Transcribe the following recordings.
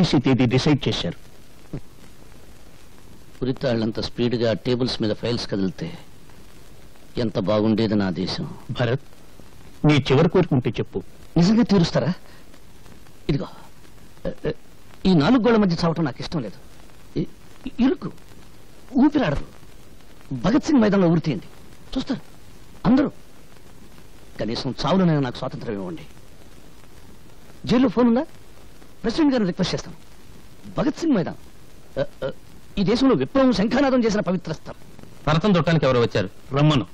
విదేశీ తేదీ డిసైడ్ చేశారు. పురితాళ్లంత స్పీడ్గా టేబుల్స్ మీద ఫైల్స్ కదిలితే ఎంత బాగుండేది నా దేశం. భరత్, నీ చివరి కోరుకుంటే చెప్పు. నిజంగా తీరుస్తారా? ఇదిగో, ఈ 4 గోళ్ల మధ్య చావటం నాకు ఇష్టం లేదు. ఇరుకు, ఊపిరాడదు. భగత్ సింగ్ మైదానంలో ఊరి తీయండి, చూస్తారు అందరూ. కనీసం చావులోనైనా నాకు స్వాతంత్రం ఇవ్వండి. జైల్లో ఫోన్ ఉందా? ప్రెసిడెంట్ గారిని రిక్వెస్ట్ చేస్తాను. భగత్ సింగ్ మైదానం ఈ దేశంలో విప్లవం శంఖానాదం చేసిన పవిత్ర స్థలం. భరతం చుట్టానికి ఎవరో వచ్చారు, రమ్మను.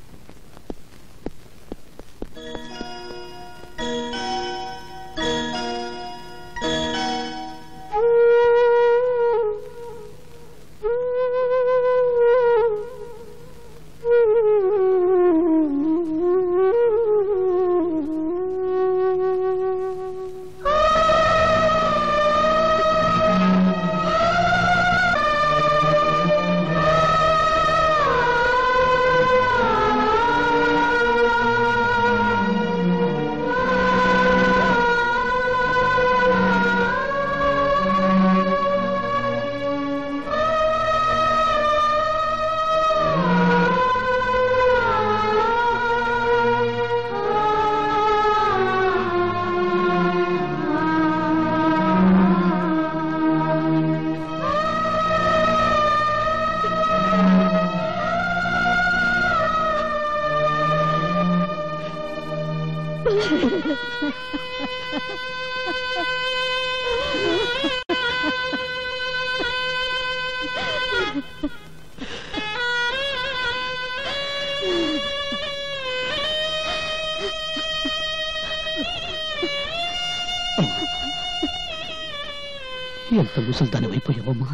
ఎంత ముసల్దాని అయిపోయావమ్మా.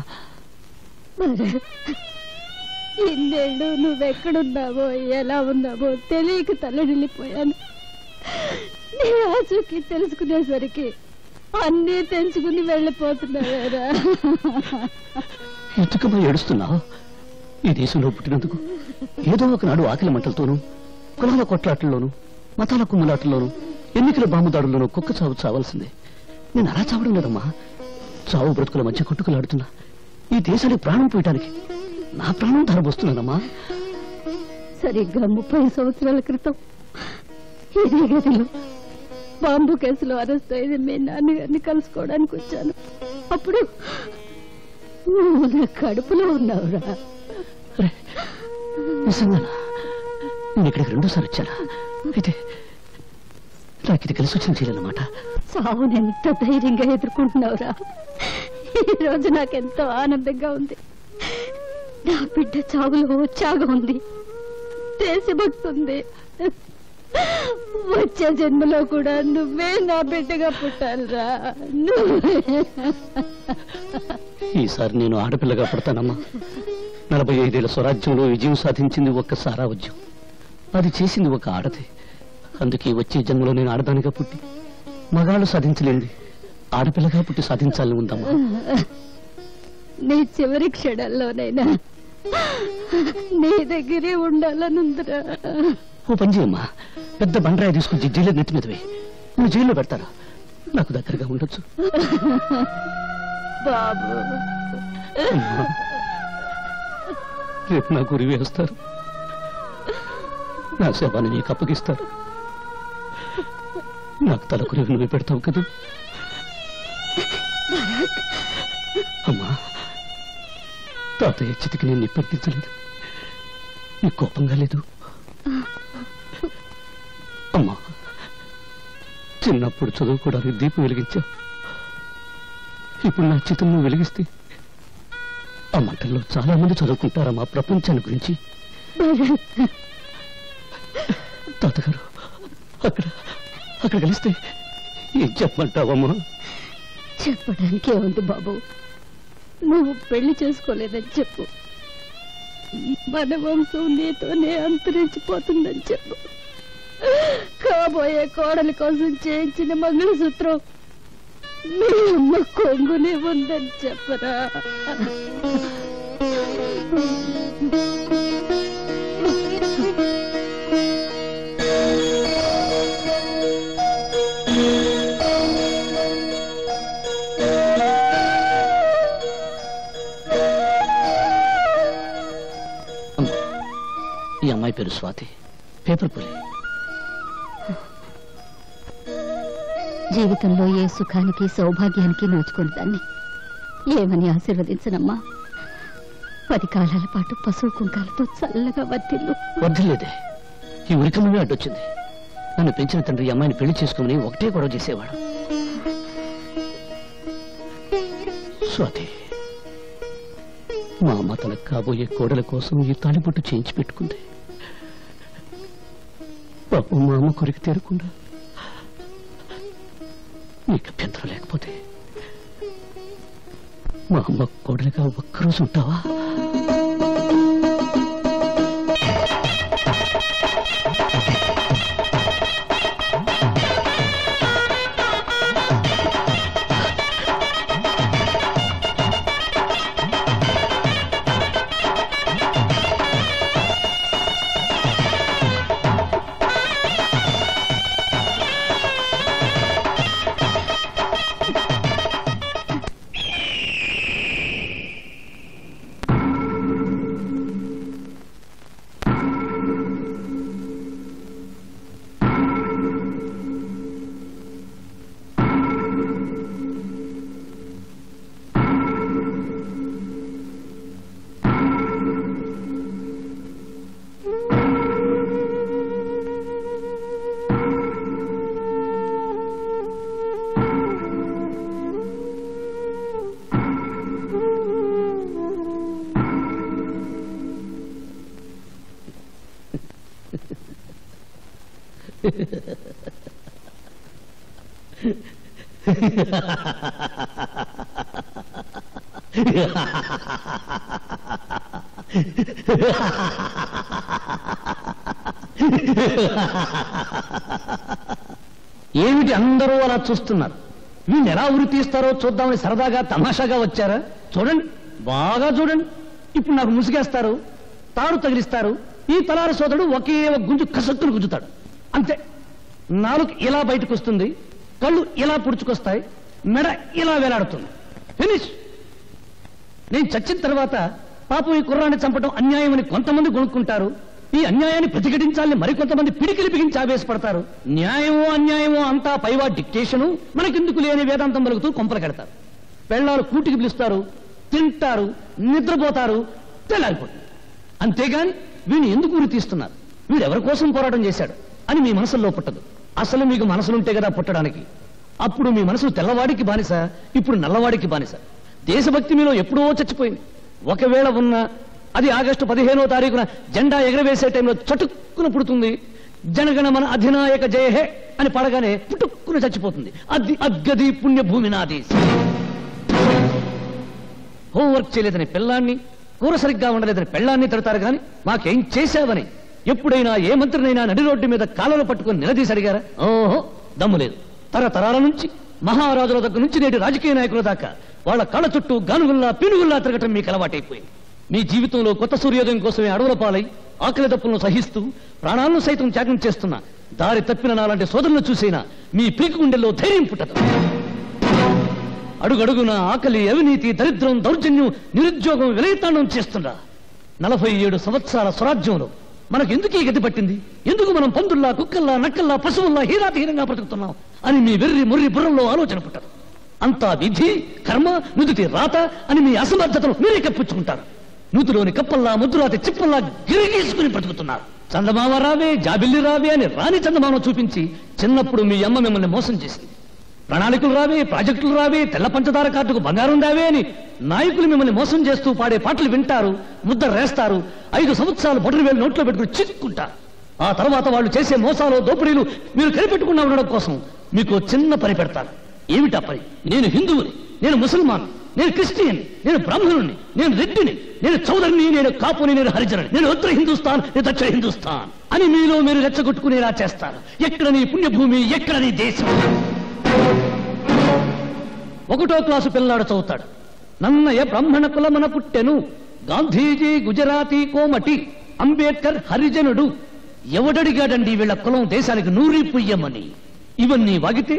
ఇన్నేళ్ళు నువ్వెక్కడున్నావో ఎలా ఉన్నావో తెలియక తల్లడిల్లిపోయాను. నీ ఆచూకీ తెలుసుకునేసరికి అన్నీ తెంచుకుని వెళ్ళిపోతున్నావేరా. ఎందుకమ్మా ఏడుస్తున్నావు? ఈ దేశంలో పుట్టినందుకు ఏదో ఒకనాడు ఆకలి మంటలతోనూ, కులాల కొట్లాటల్లోనూ, మతాల కుమ్ములాటల్లోనూ, ఎన్నికల బాంబుదాడుల్లోనూ కుక్క చావు చావాల్సిందే. నేను అలా చావడం లేదమ్మా. చావు బ్రతుకుల మధ్య కొట్టుకులాడుతున్నా ఈ దేశానికి ప్రాణం పోయటానికి నా ప్రాణం ధరబోస్తున్నానమ్మా. సరిగ్గా 30 సంవత్సరాల క్రితం ఇదే గదిలో బాంబు కేసులో అరెస్ట్ అయింది మీ నాన్నగారిని కలుసుకోవడానికి వచ్చాను. అప్పుడు నువ్వు నా కడుపులో ఉన్నావురా. నిజంగానా? నేను ఇక్కడికి 2సారి వచ్చానా? అయితే నాకు ఇది కలిసి వచ్చిన చేయాలన్నమాట. సావుని ఎంత ధైర్యంగా ఎదుర్కొంటున్నావురా. ఈ రోజు నాకెంతో ఆనందంగా ఉంది. నా బిడ్డ చావులో ఉత్సాహం ఉంది, దేశభక్తి ఉంది. వచ్చే జన్మలో కూడా నువ్వే నా బిడ్డగా పుట్టాలిరా. ఈసారి నేను ఆడపిల్లగా పుడతానమ్మా. 45 ఏళ్ల స్వరాజ్యంలో విజయం సాధించింది ఒక్క సారావజ్యం. అది చేసింది ఒక ఆడది. అందుకే వచ్చే జన్మలో నేను ఆడదానిగా పుట్టి మగాళ్ళు సాధించలేంది ఆడపిల్లగా పుట్టి సాధించాలని ఉందమ్మా. నీ చివరి క్షణాల్లోనైనా నీ దగ్గరే ఉండాలనుందిరా. ఓ పని చేయమ్మా, పెద్ద బండరాయి తీసుకుని జైల్లో నెత్తి మీదవి. నువ్వు జైల్లో పెడతారా? నాకు దగ్గరగా ఉండొచ్చు. బాబు, రేపు నా గురి వేస్తారు, నా శవాన్ని నీకు అప్పగిస్తారు. నాకు తలకు నువ్వు పెడతావు కదా అమ్మా. తాతయ్య చితికి నేను నిప్పట్టించలేదు, నీ కోపంగా లేదు అమ్మా. చిన్నప్పుడు చదువుకోవడానికి దీపం వెలిగించావు. ఇప్పుడు నా చితం నువ్వు వెలిగిస్తే ఆ మంటల్లో చాలా మంది చదువుకుంటారమ్మా ప్రపంచాన్ని గురించి. తాతగారు అక్కడ కలిస్తే ఏం చెప్పమంటావమ్మా? చెప్పడానికే ఉంది బాబు. నువ్వు పెళ్లి చేసుకోలేదని చెప్పు. మన వంశం నీతోనే అంతరించిపోతుందని చెప్పు. కాబోయే కోడలి కోసం చేయించిన మంగళసూత్రం మీ అమ్మ కొంగునే ఉందని చెప్పరా. ఈ అమ్మాయి పేరు స్వాతి, పేపర్ పులి. జీవితంలో ఏ సుఖానికి సౌభాగ్యానికి నోచుకుని దాన్ని ఏమని ఆశీర్వదించనమ్మా. 10 కాలాల పాటు పశువు కుంకాలతో చల్లగా వర్తిల్లు. వద్దులేదే, ఈ ఉరికమే అడ్డొచ్చింది. నన్ను పెంచిన తండ్రి ఈ అమ్మాయిని పెళ్లి చేసుకుని ఒకటే గొడవ చేసేవాడు. స్వాతి, మా అమ్మ తనకు కాబోయే కోడల కోసం ఈ తాళిబొట్టు చేయించి పెట్టుకుంది. పాపం మా అమ్మ కొరికి తీరకుండా నీకు అభ్యంతరం లేకపోతే మా అమ్మ కోడలిగా ఒక్కరోజు ఉంటావా? ఏమిటి అందరూ అలా చూస్తున్నారు? వీళ్ళు ఎలా ఉరి తీస్తారో చూద్దామని సరదాగా తమాషాగా వచ్చారా? చూడండి, బాగా చూడండి. ఇప్పుడు నాకు ముసిగేస్తారు, తాడు తగిలిస్తారు. ఈ తలారి సోదరుడు ఒకే ఒక గుంజు కసక్కును గుంజుతాడు, అంతే. నాలుగు ఇలా బయటకు వస్తుంది, కళ్ళు ఇలా పుడుచుకొస్తాయి, మెడ ఇలా వేలాడుతుంది. ఫినిష్. నేను చచ్చిన తర్వాత పాపం ఈ కుర్రాన్ని చంపడం అన్యాయమని కొంతమంది కొనుక్కుంటారు. ఈ అన్యాయాన్ని ప్రతిఘటించాలని మరికొంతమంది పిడికిలి బిగించి ఆవేశపడతారు. న్యాయమో అన్యాయమో అంతా పైవా డిక్టేషను, మనకెందుకు లేని వేదాంతం పలుకుతూ కొంపలు కడతారు. పెళ్ళాలు కూటికి పిలుస్తారు, తింటారు, నిద్రపోతారు, తెల్లారిపోతుంది. అంతేగాని వీడిని ఎందుకు ఉరి తీస్తున్నారు, వీడెవరి కోసం పోరాటం చేశాడు అని మీ మనసులో పుట్టదు. అసలు మీకు మనసులుంటే కదా పుట్టడానికి. అప్పుడు మీ మనసు తెల్లవాడికి బానిస, ఇప్పుడు నల్లవాడికి బానిస. దేశభక్తి మీలో ఎప్పుడో చచ్చిపోయింది. ఒకవేళ ఉన్న అది ఆగస్టు 15వ తారీఖున జెండా ఎగరవేసే టైంలో చటుక్కున పుడుతుంది. జనగణమన అధినాయక జయ హే అని పడగానే పుట్టుక్కున చచ్చిపోతుంది. అది అగ్గది పుణ్యభూమి నాది. హోంవర్క్ చేయలేదని పిల్లాన్ని, కూర సరిగ్గా ఉండలేదని పెళ్ళాన్ని తిడతారు కానీ మాకేం చేశావని ఎప్పుడైనా ఏ మంత్రినైనా నడి రోడ్డు మీద కాళ్ళను పట్టుకుని నిలదీసి అడిగారా? ఓహో, దమ్ము లేదు. తరతరాల నుంచి మహారాజుల దగ్గర నుంచి నేటి రాజకీయ నాయకుల దాకా వాళ్ళ కళ్ళ చుట్టూ గానుగుల్లా పినుగుల్లా తిరగటం మీకు అలవాటైపోయింది. మీ జీవితంలో కొత్త సూర్యోదయం కోసమే అడవుల పాలై ఆకలి దప్పులను సహిస్తూ ప్రాణాలను సైతం త్యాగం చేస్తున్నా దారి తప్పిన నాలాంటి సోదరులను చూసైనా మీ పీకు గుండెల్లో ధైర్యం పుట్టదు. అడుగడుగున ఆకలి, అవినీతి, దరిద్రం, దౌర్జన్యం, నిరుద్యోగం విలయతాండం చేస్తుండా 47 సంవత్సరాల స్వరాజ్యంలో మనకెందుకు ఈ గతి పట్టింది? ఎందుకు మనం పందుల్లా, కుక్కల్లా, నక్కల్లా, పశువుల్లా హీరాతిహీనంగా బ్రతుకుతున్నాం అని మీ వెర్రి ముర్రి బుర్రంలో ఆలోచన పుట్టదు. అంతా విధి, కర్మ, నుదుటి రాత అని మీ అసమర్థతను మీరే కప్పించుకుంటారు. నూతిలోని కప్పల్లా, ముద్దురాతి చిప్పల్లా గిరిగీసుకుని బ్రతుకుతున్నారు. చందమామ రావే, జాబిల్లి రావే అని రాని చందమామ చూపించి చిన్నప్పుడు మీ అమ్మ మిమ్మల్ని మోసం చేసింది. ప్రణాళికలు రావే, ప్రాజెక్టులు రావే, తెల్ల పంచదార కార్డుకు బంగారం రావే అని నాయకులు మిమ్మల్ని మోసం చేస్తూ పాడే పాటలు వింటారు, ముద్ద రేస్తారు. 5 సంవత్సరాలు బొటరు వేలు నోట్లో పెట్టుకుని చిక్కుంటారు. ఆ తర్వాత వాళ్ళు చేసే మోసాలు, దోపిడీలు మీరు కనిపెట్టుకున్నా ఉండడం కోసం మీకు చిన్న పని పెడతారు. ఏమిటా పని? నేను హిందువుని, నేను ముసల్మాన్, నేను క్రిస్టియన్, నేను బ్రాహ్మణుని, నేను రెడ్డిని, నేను చౌదరిని, నేను కాపుని, నేను హరిజనుని, నేను ఉత్తర హిందుస్థాన్, నేను దక్షిణ హిందుస్థాన్ అని మీలో మీరు రెచ్చగొట్టుకునేలా చేస్తారు. ఎక్కడ నీ పుణ్యభూమి, ఎక్కడ నీ దేశం? 1వ క్లాసు పిల్లాడు చదువుతాడు. నన్నయ బ్రాహ్మణ కులమన పుట్టెను, గాంధీజీ గుజరాతీ కోమటి, అంబేద్కర్ హరిజనుడు. ఎవడడిగాడండి వీళ్ళ కులం దేశానికి నూరి పుయ్యమని? ఇవన్నీ వాగితే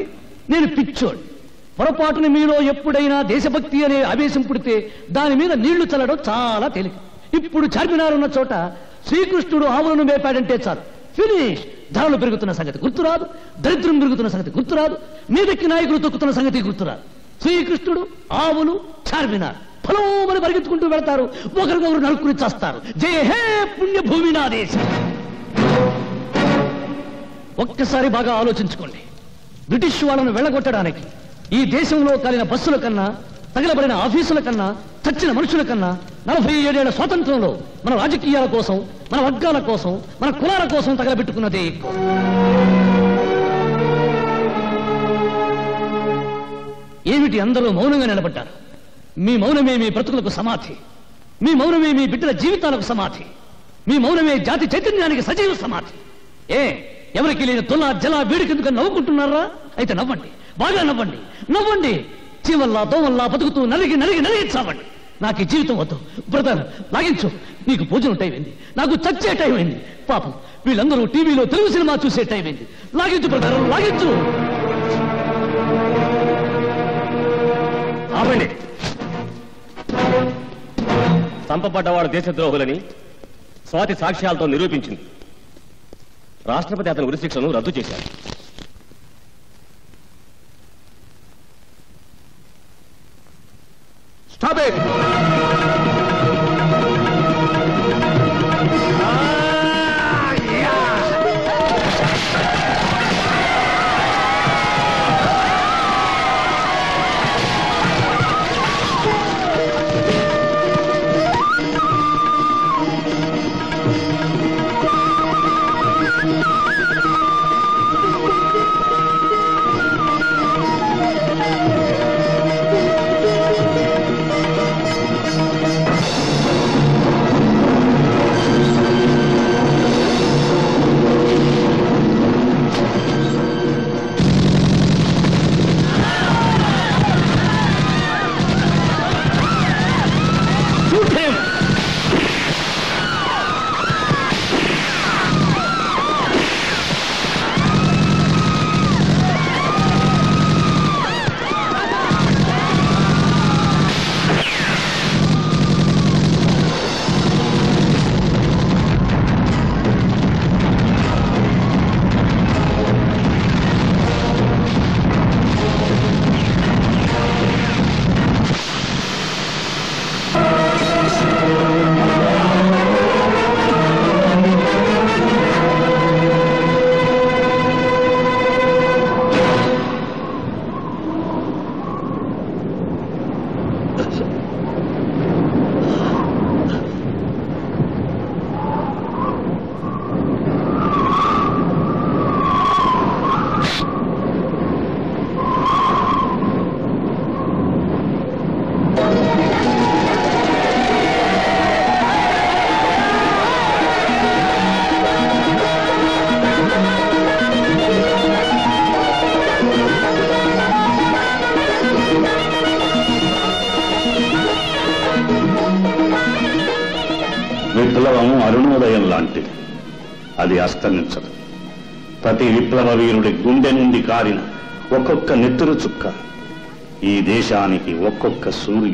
నేను పిచ్చోడు. పొరపాటుని మీలో ఎప్పుడైనా దేశభక్తి అనే ఆవేశం పుడితే దాని మీద నీళ్లు చల్లడం చాలా తేలిక. ఇప్పుడు చార్మినార్ ఉన్న చోట శ్రీకృష్ణుడు ఆవులను మేపాడంటే చాలు, ఫినిష్. ధరలు పెరుగుతున్న సంగతి గుర్తురాదు, దరిద్రం పెరుగుతున్న సంగతి గుర్తురాదు, మీదెక్కి నాయకులు తొక్కుతున్న సంగతి గుర్తురాదు. శ్రీకృష్ణుడు, ఆవులు, చార్మినార్ ఫలోమని పరిగెత్తుకుంటూ వెళ్తారు, ఒకరికొకరు నలుక్కుని చేస్తారు. జయ హే పుణ్యభూమి నా దేశం. ఒక్కసారి బాగా ఆలోచించుకోండి. బ్రిటిష్ వాళ్ళను వెళ్ళగొట్టడానికి ఈ దేశంలో కాలిన బస్సుల కన్నా, తగలబడిన ఆఫీసుల కన్నా, చచ్చిన మనుషుల కన్నా 47 ఏళ్ల స్వాతంత్రంలో మన రాజకీయాల కోసం, మన వర్గాల కోసం, మన కులాల కోసం తగలబెట్టుకున్నదే ఎక్కువ. ఏమిటి అందరూ మౌనంగా నిలబడ్డారు? మీ మౌనమే మీ బ్రతుకులకు సమాధి, మీ మౌనమే మీ బిడ్డల జీవితాలకు సమాధి, మీ మౌనమే జాతి చైతన్యానికి సజీవ సమాధి. ఎవరికి లేని తొల జల వేడికెందుకు నవ్వుకుంటున్నారా? అయితే నవ్వండి, బాగా నవ్వండి, నవ్వండి. చీవల్లా దోవల్లా బతుకుతూ నలిగి నలిగి నలిగి చావండి. నాకు ఈ జీవితం వద్దు. బ్రదర్ లాగించు, నీకు భోజనం టైం అయింది, నాకు చచ్చే టైం అయింది. పాపం వీళ్ళందరూ టీవీలో తెలుగు సినిమా చూసే టైం అయింది. లాగించు బ్రదర్, లాగించు. ఆపండి. చంపబడ్డవాడు దేశద్రోహులని స్వాతి సాక్ష్యాలతో నిరూపించింది. రాష్ట్రపతి అతని ఉరిశిక్షను రద్దు చేశారు. Stop it. విప్లవం అరుణోదయం లాంటిది. అది అస్తమించదు. ప్రతి విప్లవ వీరుడి గుండె నుండి కారిన ఒక్కొక్క నెత్తురు చుక్క ఈ దేశానికి ఒక్కొక్క సూర్యుడు.